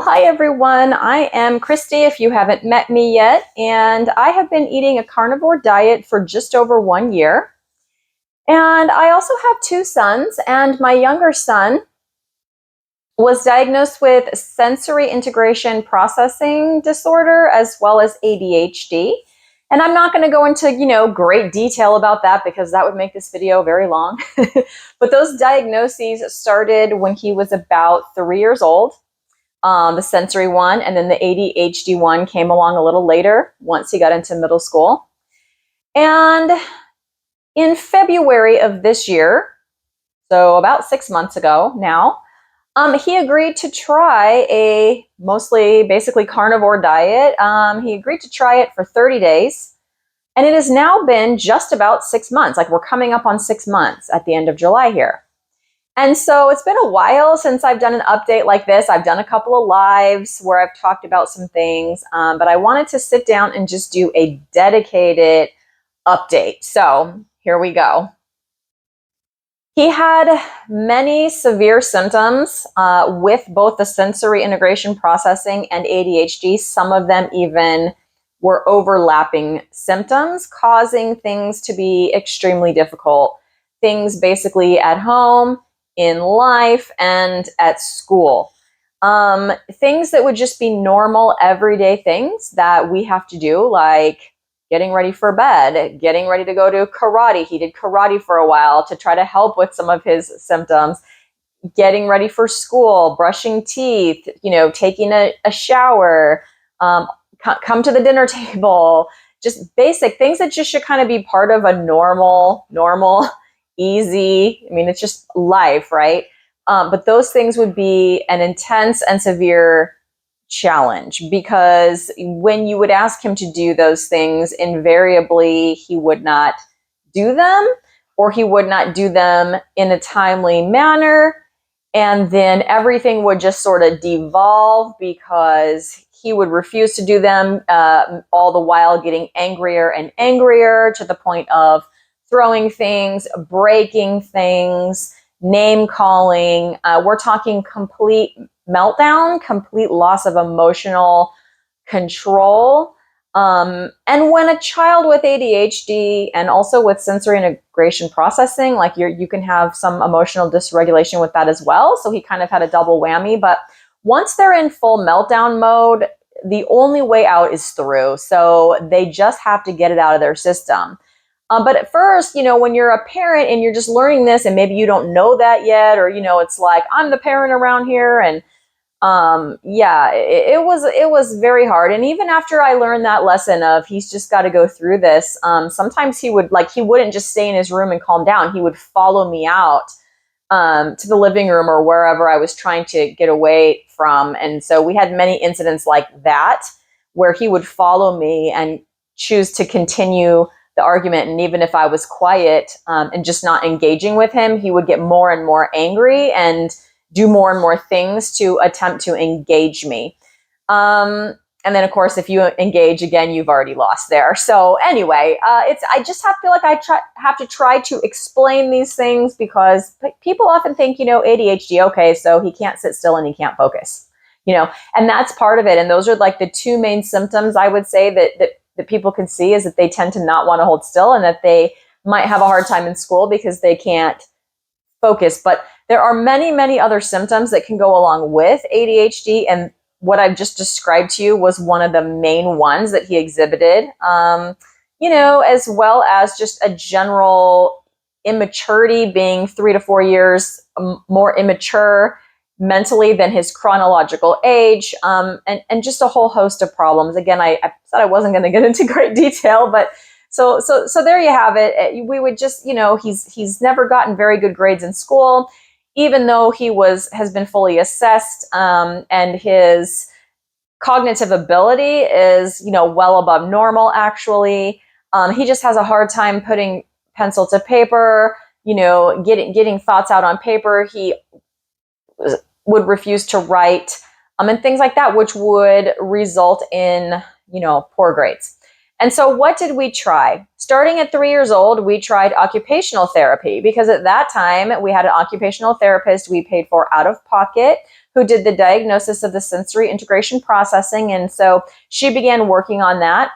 Well, hi everyone. I am Christy, if you haven't met me yet, and I have been eating a carnivore diet for just over 1 year. And I also have two sons, and my younger son was diagnosed with sensory integration processing disorder as well as ADHD. And I'm not going to go into, great detail about that because that would make this video very long. But those diagnoses started when he was about 3 years old. The sensory one, and then the ADHD one came along a little later once he got into middle school. And in February of this year, so about 6 months ago now, he agreed to try a mostly basically carnivore diet. He agreed to try it for 30 days. And it has now been just about 6 months. Like, we're coming up on 6 months at the end of July here. And so it's been a while since I've done an update like this. I've done a couple of lives where I've talked about some things, but I wanted to sit down and just do a dedicated update. So here we go. He had many severe symptoms with both the sensory integration processing and ADHD. Some of them even were overlapping symptoms, causing things to be extremely difficult. Things basically at home, in life, and at school. Things that would just be normal, everyday things that we have to do, like getting ready for bed, getting ready to go to karate. He did karate for a while to try to help with some of his symptoms. Getting ready for school, brushing teeth, taking a shower, come to the dinner table, just basic things that just should kind of be part of a normal, easy. I mean, it's just life, right? But those things would be an intense and severe challenge, because when you would ask him to do those things, invariably he would not do them, or he would not do them in a timely manner. And then everything would just sort of devolve because he would refuse to do them, all the while getting angrier and angrier to the point of throwing things, breaking things, name calling. We're talking complete meltdown, complete loss of emotional control. And when a child with ADHD and also with sensory integration processing, like you can have some emotional dysregulation with that as well. So he kind of had a double whammy. But once they're in full meltdown mode, the only way out is through. So they just have to get it out of their system. But at first, when you're a parent and you're just learning this, and maybe you don't know that yet, or, it's like, I'm the parent around here. And it was very hard. And even after I learned that lesson of he's just got to go through this, sometimes he wouldn't just stay in his room and calm down. He would follow me out to the living room or wherever I was trying to get away from. And so we had many incidents like that where he would follow me and choose to continue the argument. And even if I was quiet and just not engaging with him, he would get more and more angry and do more and more things to attempt to engage me. And then, of course, if you engage again, you've already lost there. So anyway, I just feel like I have to try to explain these things, because people often think, ADHD, okay, so he can't sit still and he can't focus, and that's part of it. And those are like the two main symptoms I would say that people can see, is that they tend to not want to hold still, and that they might have a hard time in school because they can't focus. But there are many, many other symptoms that can go along with ADHD. And what I've just described to you was one of the main ones that he exhibited, as well as just a general immaturity, being 3 to 4 years more immature mentally than his chronological age, and just a whole host of problems. Again, I said I wasn't going to get into great detail, but so there you have it. We would just, he's never gotten very good grades in school, even though he has been fully assessed, and his cognitive ability is, well above normal, actually. He just has a hard time putting pencil to paper, getting thoughts out on paper. He would refuse to write, and things like that, which would result in, poor grades. And so what did we try? Starting at 3 years old, we tried occupational therapy because at that time we had an occupational therapist we paid for out of pocket who did the diagnosis of the sensory integration processing. And so she began working on that.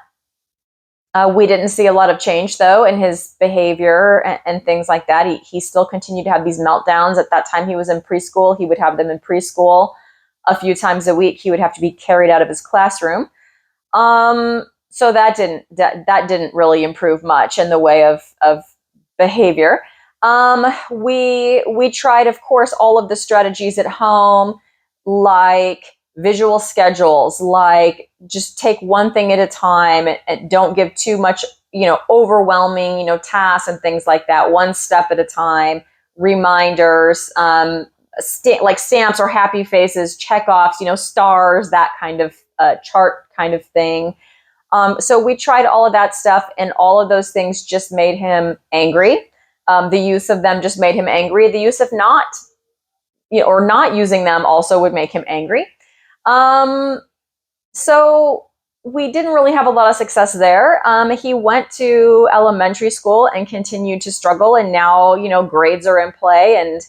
We didn't see a lot of change, though, in his behavior and things like that. He still continued to have these meltdowns. At that time, he was in preschool. He would have them in preschool a few times a week. He would have to be carried out of his classroom. So that didn't really improve much in the way of behavior. We tried, of course, all of the strategies at home, like visual schedules, like just take one thing at a time and don't give too much, overwhelming, tasks and things like that. One step at a time, reminders, like stamps or happy faces, checkoffs, stars, that kind of chart kind of thing. So we tried all of that stuff, and all of those things just made him angry. The use of them just made him angry. The use of not using them also would make him angry. So we didn't really have a lot of success there. He went to elementary school and continued to struggle, and now, grades are in play. And,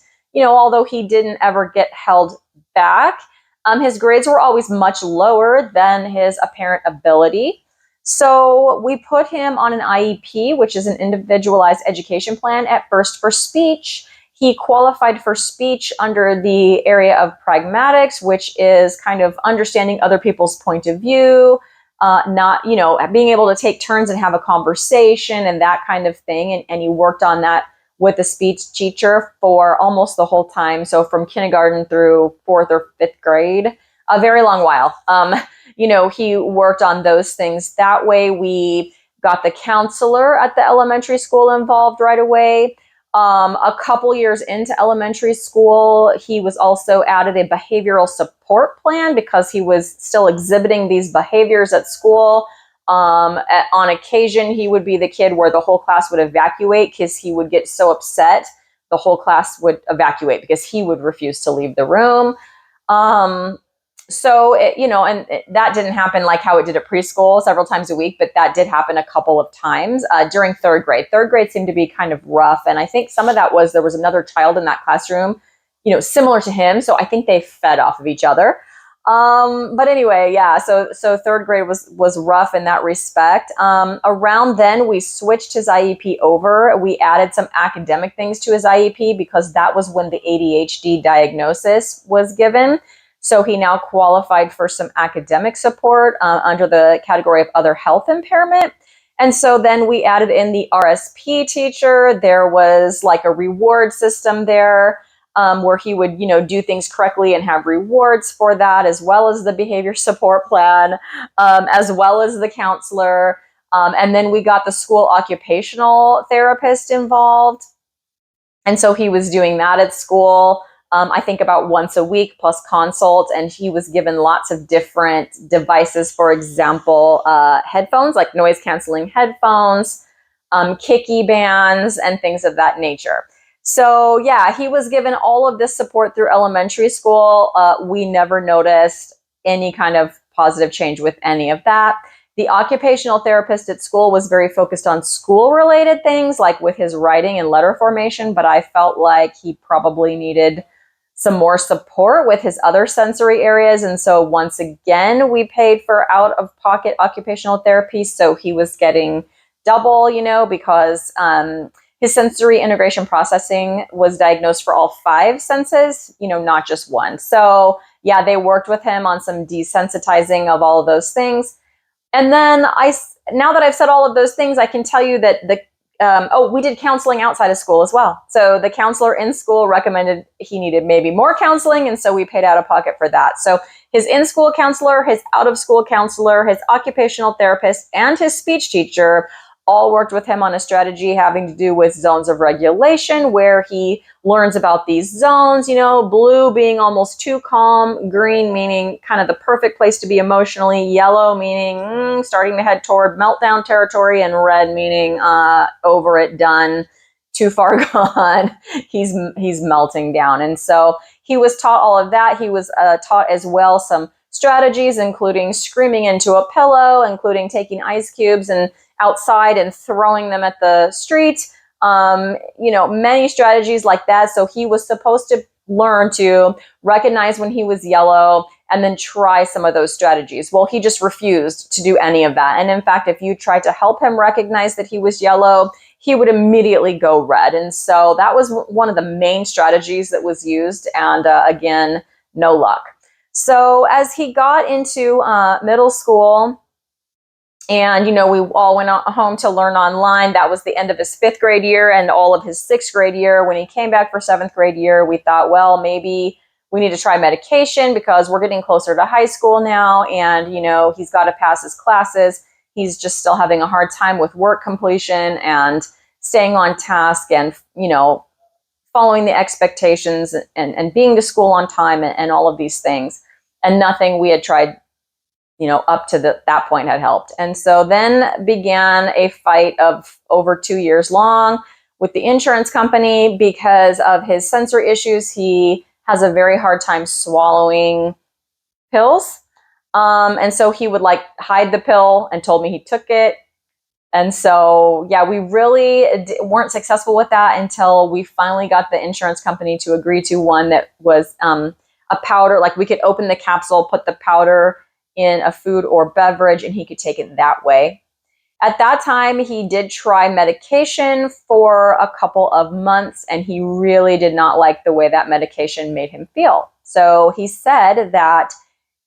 although he didn't ever get held back, his grades were always much lower than his apparent ability. So we put him on an IEP, which is an individualized education plan, at first for speech. He qualified for speech under the area of pragmatics, which is kind of understanding other people's point of view, not, being able to take turns and have a conversation and that kind of thing. And he worked on that with a speech teacher for almost the whole time. So from kindergarten through 4th or 5th grade, a very long while. He worked on those things. That way we got the counselor at the elementary school involved right away. A couple years into elementary school, he was also added a behavioral support plan because he was still exhibiting these behaviors at school. On occasion, he would be the kid where the whole class would evacuate because he would get so upset. The whole class would evacuate because he would refuse to leave the room. That didn't happen like how it did at preschool several times a week, but that did happen a couple of times during 3rd grade. 3rd grade seemed to be kind of rough. And I think some of that was there was another child in that classroom, similar to him. So I think they fed off of each other. But anyway, yeah, so 3rd grade was rough in that respect. Around then, we switched his IEP over. We added some academic things to his IEP because that was when the ADHD diagnosis was given. So he now qualified for some academic support under the category of other health impairment. And so then we added in the RSP teacher. There was like a reward system there where he would, do things correctly and have rewards for that, as well as the behavior support plan, as well as the counselor. And then we got the school occupational therapist involved. And so he was doing that at school. I think about once a week plus consult, and he was given lots of different devices, for example, headphones, like noise canceling headphones, kicky bands, and things of that nature. So yeah, he was given all of this support through elementary school. We never noticed any kind of positive change with any of that. The occupational therapist at school was very focused on school-related things, like with his writing and letter formation, but I felt like he probably needed some more support with his other sensory areas. And so once again, we paid for out-of-pocket occupational therapy. So he was getting double, because his sensory integration processing was diagnosed for all 5 senses, not just one. So yeah, they worked with him on some desensitizing of all of those things. And then now that I've said all of those things, I can tell you that we did counseling outside of school as well. So the counselor in school recommended he needed maybe more counseling, and so we paid out of pocket for that. So his in-school counselor, his out-of-school counselor, his occupational therapist, and his speech teacher all worked with him on a strategy having to do with zones of regulation, where he learns about these zones, blue being almost too calm, green meaning kind of the perfect place to be emotionally, yellow meaning starting to head toward meltdown territory, and red meaning over it, done, too far gone, he's melting down. And so he was taught all of that. He was taught as well some strategies, including screaming into a pillow, including taking ice cubes and outside and throwing them at the street. Many strategies like that. So he was supposed to learn to recognize when he was yellow and then try some of those strategies. Well, he just refused to do any of that. And in fact, if you tried to help him recognize that he was yellow, he would immediately go red. And so that was one of the main strategies that was used. And again, no luck. So as he got into middle school, and, we all went home to learn online. That was the end of his 5th grade year and all of his 6th grade year. When he came back for 7th grade year, we thought, well, maybe we need to try medication because we're getting closer to high school now. And, he's got to pass his classes. He's just still having a hard time with work completion and staying on task and, following the expectations and being to school on time and all of these things. And nothing we had tried up to that point had helped. And so then began a fight of over 2 years long with the insurance company because of his sensory issues. He has a very hard time swallowing pills. And so he would hide the pill and told me he took it. And so, yeah, we really weren't successful with that until we finally got the insurance company to agree to one that was a powder. We could open the capsule, put the powder in a food or beverage, and he could take it that way. At that time, he did try medication for a couple of months, and he really did not like the way that medication made him feel. So he said that,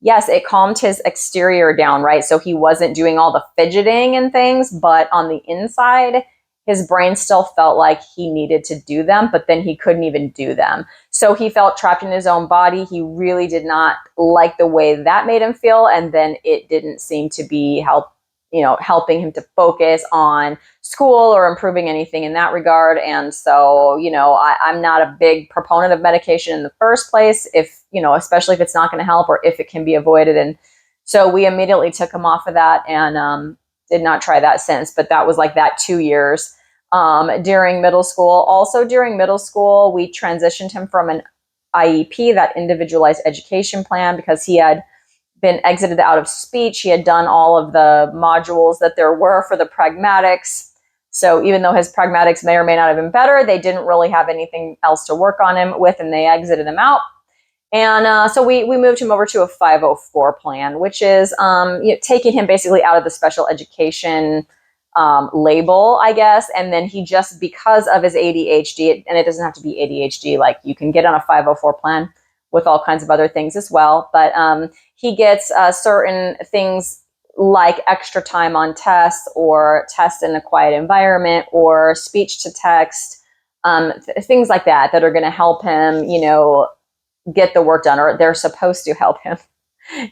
yes, it calmed his exterior down, right? So he wasn't doing all the fidgeting and things, but on the inside, his brain still felt like he needed to do them, but then he couldn't even do them. So he felt trapped in his own body. He really did not like the way that made him feel. And then it didn't seem to be helping him to focus on school or improving anything in that regard. And so, I'm not a big proponent of medication in the first place, especially if it's not going to help or if it can be avoided. And so we immediately took him off of that and did not try that since. But that was that 2 years. During middle school. Also during middle school, we transitioned him from an IEP, that individualized education plan, because he had been exited out of speech. He had done all of the modules that there were for the pragmatics. So even though his pragmatics may or may not have been better, they didn't really have anything else to work on him with, and they exited him out. And so we moved him over to a 504 plan, which is taking him basically out of the special education label, I guess. And then he just, because of his ADHD, and it doesn't have to be ADHD, you can get on a 504 plan with all kinds of other things as well. But he gets certain things like extra time on tests or tests in a quiet environment or speech to text, things like that are going to help him, get the work done, or they're supposed to help him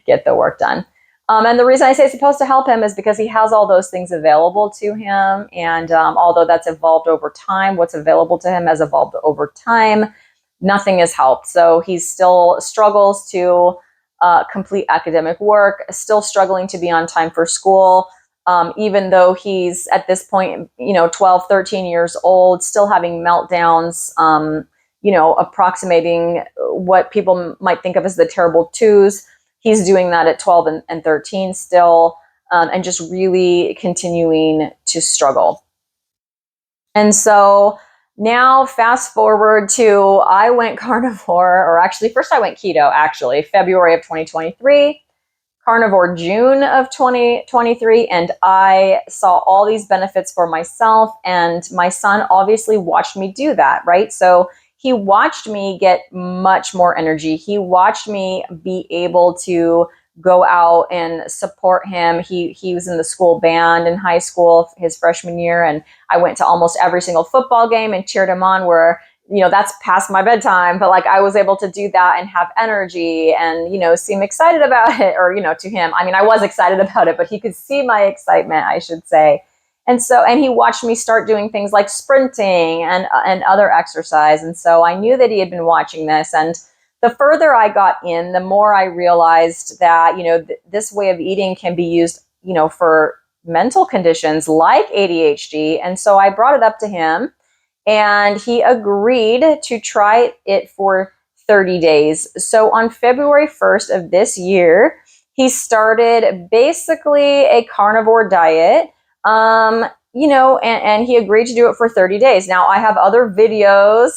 get the work done. And the reason I say it's supposed to help him is because he has all those things available to him. And although that's evolved over time, what's available to him has evolved over time. Nothing has helped. So he still struggles to complete academic work, still struggling to be on time for school, even though he's at this point, 12, 13 years old, still having meltdowns, approximating what people might think of as the terrible twos. He's doing that at 12 and 13 still, and just really continuing to struggle. And so now fast forward to, I went carnivore, or actually first I went keto, February of 2023, carnivore June of 2023, and I saw all these benefits for myself, and my son obviously watched me do that, right? So he watched me get much more energy. He watched me be able to go out and support him. He was in the school band in high school his freshman year, and I went to almost every single football game and cheered him on, where, that's past my bedtime, but I was able to do that and have energy and, seem excited about it, or, to him. I mean, I was excited about it, but he could see my excitement, I should say. And he watched me start doing things like sprinting and other exercise. And so I knew that he had been watching this. And the further I got in, the more I realized that, this way of eating can be used, for mental conditions like ADHD. And so I brought it up to him, and he agreed to try it for 30 days. So on February 1st of this year, He started basically a carnivore diet, and he agreed to do it for 30 days. Now, I have other videos,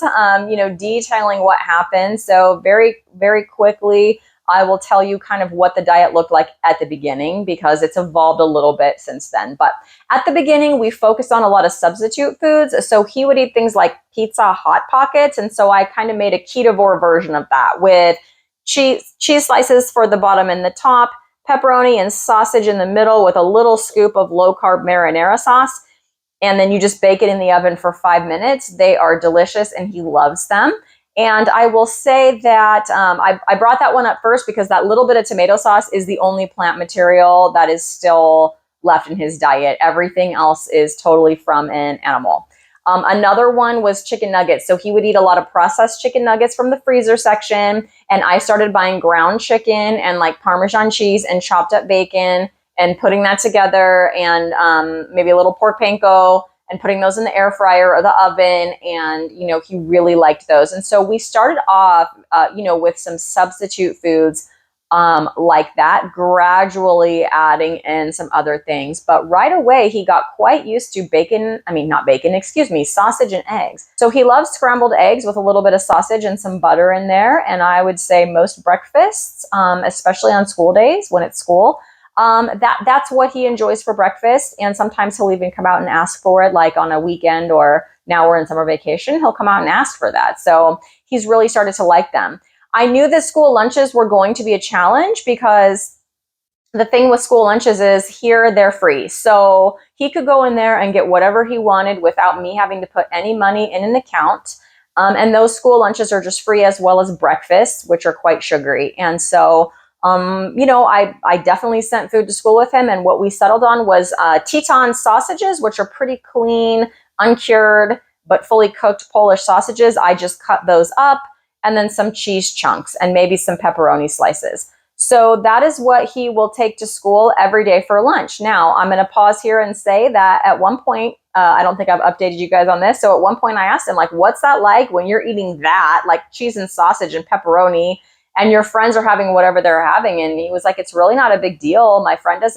detailing what happened. So very, very quickly, I will tell you kind of what the diet looked like at the beginning, because it's evolved a little bit since then. But at the beginning, we focused on a lot of substitute foods. So he would eat things like pizza Hot Pockets. And so I kind of made a ketovore version of that with cheese slices for the bottom and the top, pepperoni and sausage in the middle with a little scoop of low-carb marinara sauce. And then you just bake it in the oven for 5 minutes. They are delicious, and he loves them. And I will say that I brought that one up first because that little bit of tomato sauce is the only plant material that is still left in his diet. Everything else is totally from an animal. Another one was chicken nuggets. So he would eat a lot of processed chicken nuggets from the freezer section. And I started buying ground chicken and like Parmesan cheese and chopped up bacon and putting that together, and maybe a little pork panko, and putting those in the air fryer or the oven. And, he really liked those. And so we started off, with some substitute foods like that, gradually adding in some other things. But right away, he got quite used to sausage and eggs. So he loves scrambled eggs with a little bit of sausage and some butter in there. And I would say most breakfasts, especially on school days when it's school, that's what he enjoys for breakfast. And sometimes he'll even come out and ask for it, like on a weekend, or now we're in summer vacation, he'll come out and ask for that. So he's really started to like them. I knew that school lunches were going to be a challenge, because the thing with school lunches is here they're free. So he could go in there and get whatever he wanted without me having to put any money in an account. And those school lunches are just free, as well as breakfasts, which are quite sugary. And so I definitely sent food to school with him, and what we settled on was Teton sausages, which are pretty clean, uncured, but fully cooked Polish sausages. I just cut those up, and then some cheese chunks and maybe some pepperoni slices. So that is what he will take to school every day for lunch. Now, I'm going to pause here and say that at one point, I don't think I've updated you guys on this. So at one point I asked him, like, what's that like when you're eating that, like cheese and sausage and pepperoni, and your friends are having whatever they're having? And he was like, it's really not a big deal. My friends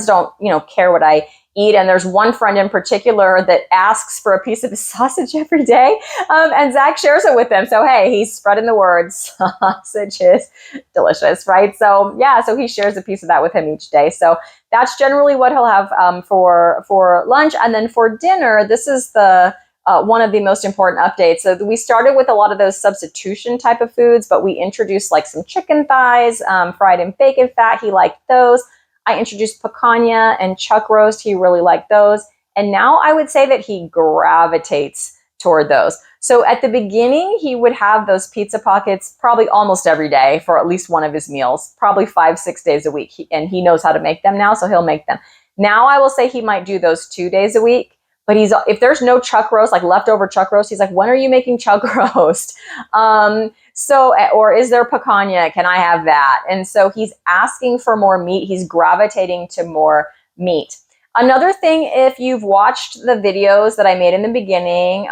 don't, care what I eat. And there's one friend in particular that asks for a piece of his sausage every day. And Zach shares it with them. So, hey, he's spreading the word. Sausage is delicious, right? So, yeah, so he shares a piece of that with him each day. So that's generally what he'll have for lunch. And then for dinner, this is one of the most important updates. So we started with a lot of those substitution type of foods, but we introduced like some chicken thighs, fried in bacon fat. He liked those. I introduced picanha and chuck roast. He really liked those. And now I would say that he gravitates toward those. So at the beginning, he would have those pizza pockets probably almost every day for at least one of his meals, probably 5-6 days a week. And he knows how to make them now, so he'll make them. Now I will say he might do those 2 days a week. But if there's no chuck roast, like leftover chuck roast, he's like, when are you making chuck roast? Or is there picanha? Can I have that? And so he's asking for more meat. He's gravitating to more meat. Another thing, if you've watched the videos that I made in the beginning,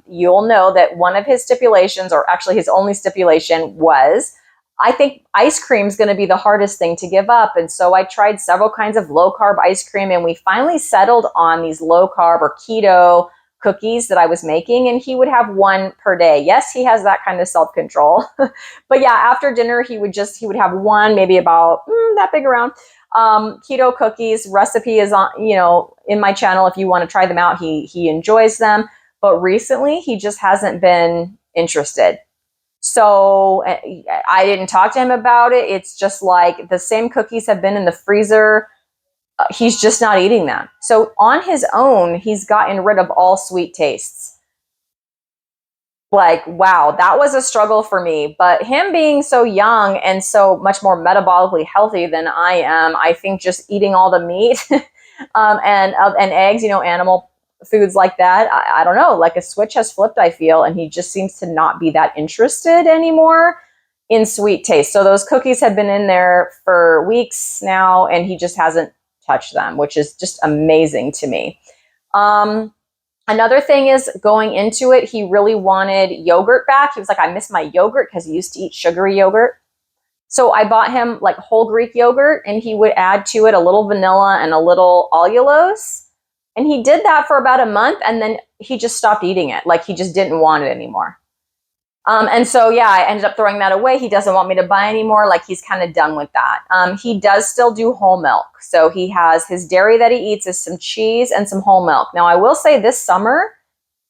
you'll know that one of his stipulations, or actually his only stipulation, was, I think ice cream is going to be the hardest thing to give up. And so I tried several kinds of low carb ice cream, and we finally settled on these low carb or keto cookies that I was making, and he would have one per day. Yes, he has that kind of self-control. But yeah, after dinner, he would have one, maybe about that big around. Keto cookies recipe is on, in my channel. If you want to try them out, he enjoys them. But recently he just hasn't been interested. So I didn't talk to him about it. It's just like the same cookies have been in the freezer. He's just not eating them. So on his own, he's gotten rid of all sweet tastes. Like, wow, that was a struggle for me. But him being so young and so much more metabolically healthy than I am, I think just eating all the meat and eggs, animal foods like that, I don't know, like a switch has flipped, I feel, and he just seems to not be that interested anymore in sweet taste. So those cookies have been in there for weeks now, and he just hasn't touched them, which is just amazing to me. Another thing is, going into it, he really wanted yogurt back. He was like, I miss my yogurt, because he used to eat sugary yogurt. So I bought him like whole Greek yogurt, and he would add to it a little vanilla and a little allulose. And he did that for about a month, and then he just stopped eating it. Like he just didn't want it anymore. And so, yeah, I ended up throwing that away. He doesn't want me to buy anymore. Like he's kind of done with that. He does still do whole milk. So he has his dairy that he eats is some cheese and some whole milk. Now, I will say this summer,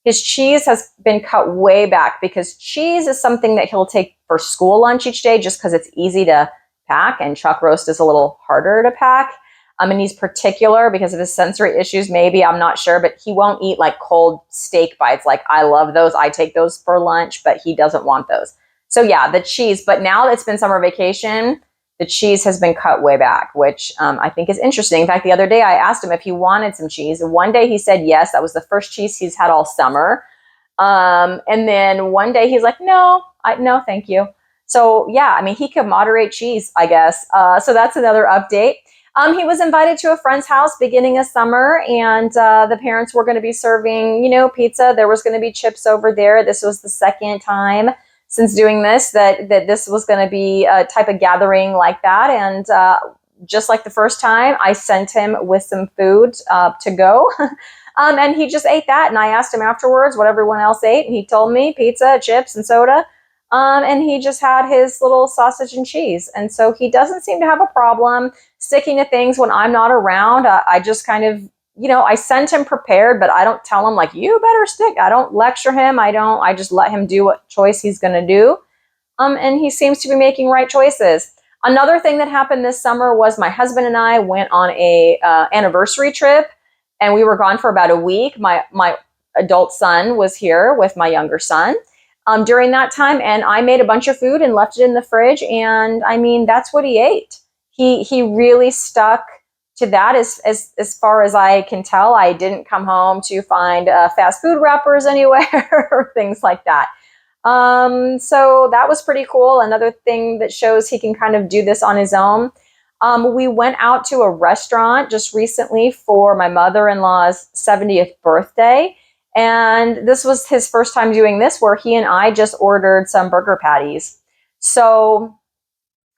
his cheese has been cut way back because cheese is something that he'll take for school lunch each day just because it's easy to pack, and chuck roast is a little harder to pack. And he's particular because of his sensory issues, maybe, I'm not sure, but he won't eat like cold steak bites. Like I love those. I take those for lunch, but he doesn't want those. So yeah, the cheese. But now it's been summer vacation, the cheese has been cut way back, which I think is interesting. In fact, the other day I asked him if he wanted some cheese. And one day he said yes. That was the first cheese he's had all summer. And then one day he's like, no, thank you. So yeah, he could moderate cheese, I guess. So that's another update. He was invited to a friend's house beginning of summer, and the parents were going to be serving, pizza. There was going to be chips over there. This was the second time since doing this that this was going to be a type of gathering like that. And just like the first time, I sent him with some food to go. And he just ate that. And I asked him afterwards what everyone else ate. And he told me pizza, chips, and soda. And he just had his little sausage and cheese. And so he doesn't seem to have a problem sticking to things when I'm not around. I just kind of, I sent him prepared, but I don't tell him like, you better stick. I don't lecture him. I just let him do what choice he's going to do. And he seems to be making right choices. Another thing that happened this summer was my husband and I went on a anniversary trip, and we were gone for about a week. My adult son was here with my younger son during that time, and I made a bunch of food and left it in the fridge. And that's what he ate. He really stuck to that as far as I can tell. I didn't come home to find fast food wrappers anywhere or things like that. So that was pretty cool. Another thing that shows he can kind of do this on his own. We went out to a restaurant just recently for my mother-in-law's 70th birthday. And this was his first time doing this, where he and I just ordered some burger patties. So,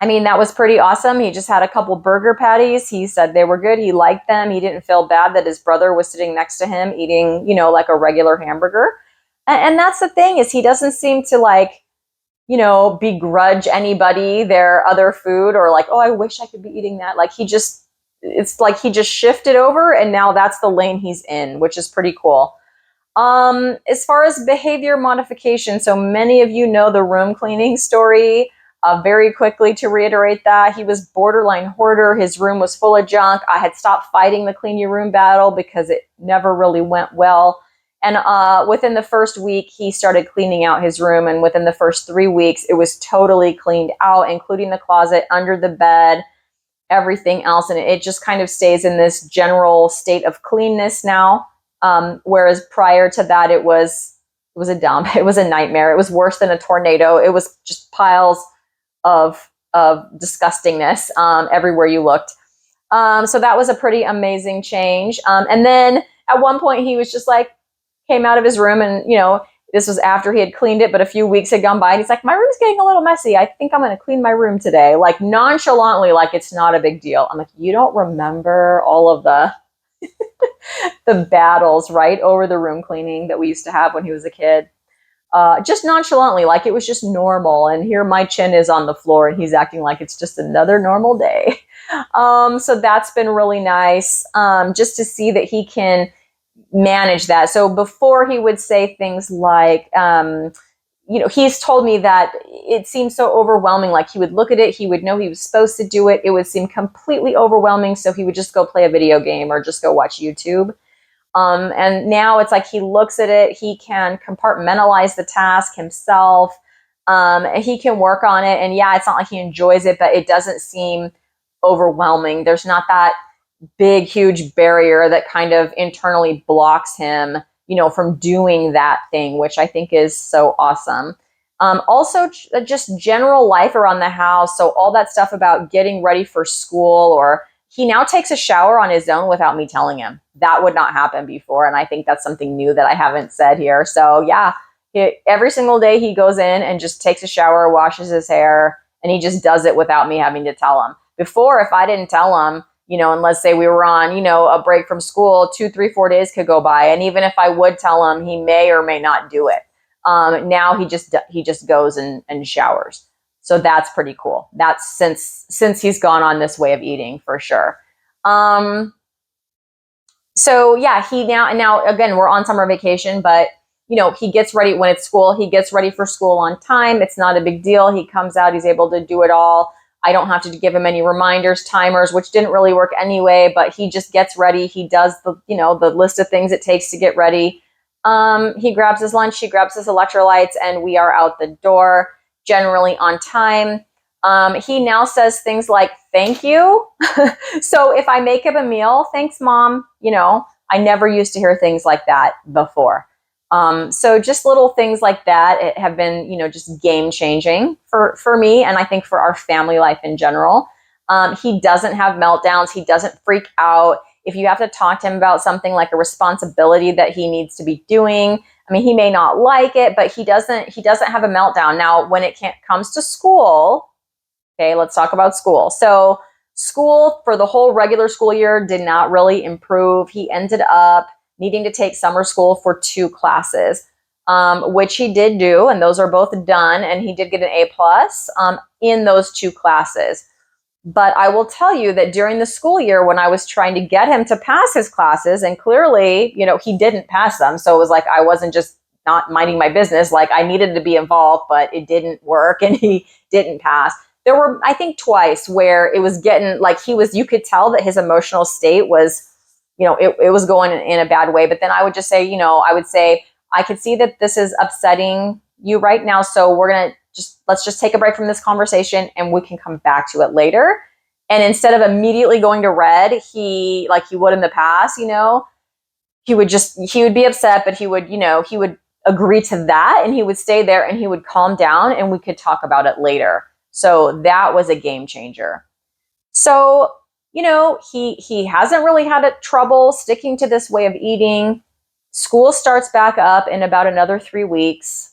that was pretty awesome. He just had a couple burger patties. He said they were good. He liked them. He didn't feel bad that his brother was sitting next to him eating, like a regular hamburger. And that's the thing, is he doesn't seem to begrudge anybody their other food, or like, oh, I wish I could be eating that. It's like he just shifted over, and now that's the lane he's in, which is pretty cool. As far as behavior modification, so many of you know the room cleaning story. Very quickly to reiterate that, he was borderline hoarder. His room was full of junk. I had stopped fighting the clean your room battle because it never really went well. And within the first week, he started cleaning out his room. And within the first 3 weeks, it was totally cleaned out, including the closet, under the bed, everything else. And it just kind of stays in this general state of cleanness now. Whereas prior to that, it was a dump. It was a nightmare. It was worse than a tornado. It was just piles of disgustingness everywhere you looked. So that was a pretty amazing change. And then at one point, he was just like, came out of his room, and this was after he had cleaned it, but a few weeks had gone by, and he's like, my room's getting a little messy. I think I'm going to clean my room today. Like nonchalantly, like it's not a big deal. I'm like, you don't remember all of the the battles, right, over the room cleaning that we used to have when he was a kid. Just nonchalantly, like it was just normal. And here my chin is on the floor, and he's acting like it's just another normal day. So that's been really nice, just to see that he can manage that. So before, he would say things like, he's told me that it seemed so overwhelming. Like he would look at it, he would know he was supposed to do it. It would seem completely overwhelming. So he would just go play a video game or just go watch YouTube. And now it's like he looks at it, he can compartmentalize the task himself. He can work on it. And yeah, it's not like he enjoys it, but it doesn't seem overwhelming. There's not that big, huge barrier that kind of internally blocks him, from doing that thing, which I think is so awesome. Also, just general life around the house. So all that stuff about getting ready for school, or he now takes a shower on his own without me telling him. That would not happen before. And I think that's something new that I haven't said here. So yeah, every single day he goes in and just takes a shower, washes his hair, and he just does it without me having to tell him. Before, if I didn't tell him, and let's say we were on, a break from school, 2, 3, 4 days could go by. And even if I would tell him, he may or may not do it. Now he just goes and showers. So that's pretty cool. That's since he's gone on this way of eating, for sure. So yeah, now again, we're on summer vacation, but he gets ready when it's school. He gets ready for school on time. It's not a big deal. He comes out, he's able to do it all. I don't have to give him any reminders, timers, which didn't really work anyway, but he just gets ready. He does the list of things it takes to get ready. He grabs his lunch, he grabs his electrolytes, and we are out the door, generally on time. He now says things like, thank you. So if I make him a meal, thanks, Mom. I never used to hear things like that before. So just little things like that have been, just game changing for me. And I think for our family life in general. He doesn't have meltdowns. He doesn't freak out. If you have to talk to him about something like a responsibility that he needs to be doing, he may not like it, but he doesn't have a meltdown. Now, when it comes to school, okay, let's talk about school. So school for the whole regular school year did not really improve. He ended up needing to take summer school for 2 classes, which he did do, and those are both done, and he did get an A+ in those 2 classes. But I will tell you that during the school year, when I was trying to get him to pass his classes, and clearly, he didn't pass them, so it was like I wasn't just not minding my business, like I needed to be involved, but it didn't work, and he didn't pass. There were, I think, twice where it was getting like you could tell that his emotional state was, it was going in a bad way. But then I would just say, I could see that this is upsetting you right now. So let's just take a break from this conversation and we can come back to it later. And instead of immediately going to red, like he would in the past, he would be upset, but he would agree to that and he would stay there and he would calm down and we could talk about it later. So that was a game changer. So, he hasn't really had trouble sticking to this way of eating. School starts back up in about another 3 weeks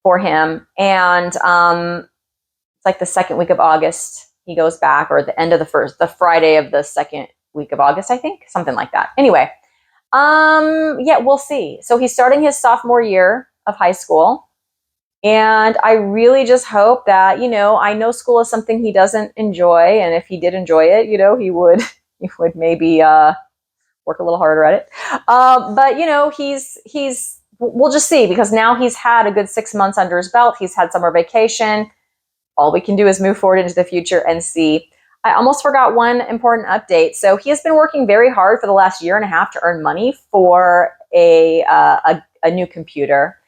for him. And it's like the second week of August, he goes back, or the end of the Friday of the second week of August, I think, something like that. Anyway, yeah, we'll see. So he's starting his sophomore year of high school. And I really just hope that, I know school is something he doesn't enjoy. And if he did enjoy it, he would maybe work a little harder at it. But, we'll just see, because now he's had a good 6 months under his belt. He's had summer vacation. All we can do is move forward into the future and see. I almost forgot one important update. So he has been working very hard for the last 1.5 years to earn money for a new computer.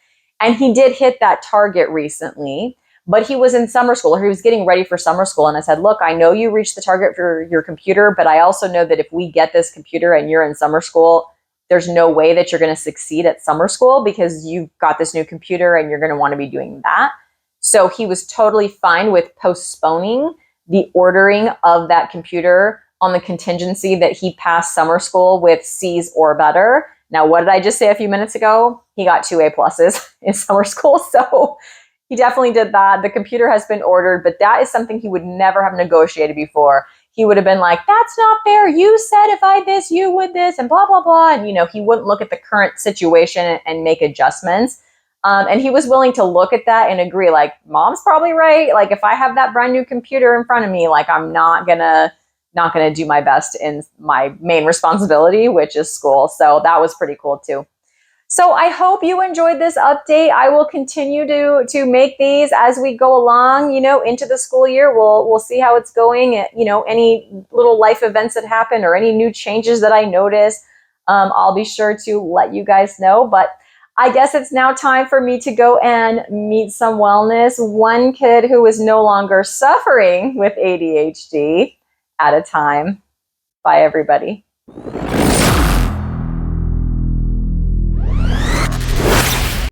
And he did hit that target recently, but he was in summer school, or he was getting ready for summer school. And I said, look, I know you reached the target for your computer, but I also know that if we get this computer and you're in summer school, there's no way that you're going to succeed at summer school because you've got this new computer and you're going to want to be doing that. So he was totally fine with postponing the ordering of that computer on the contingency that he passed summer school with C's or better. Now, what did I just say a few minutes ago? He got 2 A+ in summer school. So he definitely did that. The computer has been ordered, but that is something he would never have negotiated before. He would have been like, that's not fair. You said if I this, you would this, and blah, blah, blah. And, he wouldn't look at the current situation and make adjustments. And he was willing to look at that and agree, like, Mom's probably right. Like, if I have that brand new computer in front of me, like, I'm not gonna do my best in my main responsibility, which is school. So that was pretty cool too. So I hope you enjoyed this update. I will continue to make these as we go along, into the school year. We'll see how it's going. Any little life events that happen or any new changes that I notice, I'll be sure to let you guys know. But I guess it's now time for me to go and meet some wellness. One kid who is no longer suffering with ADHD at a time. Bye, everybody.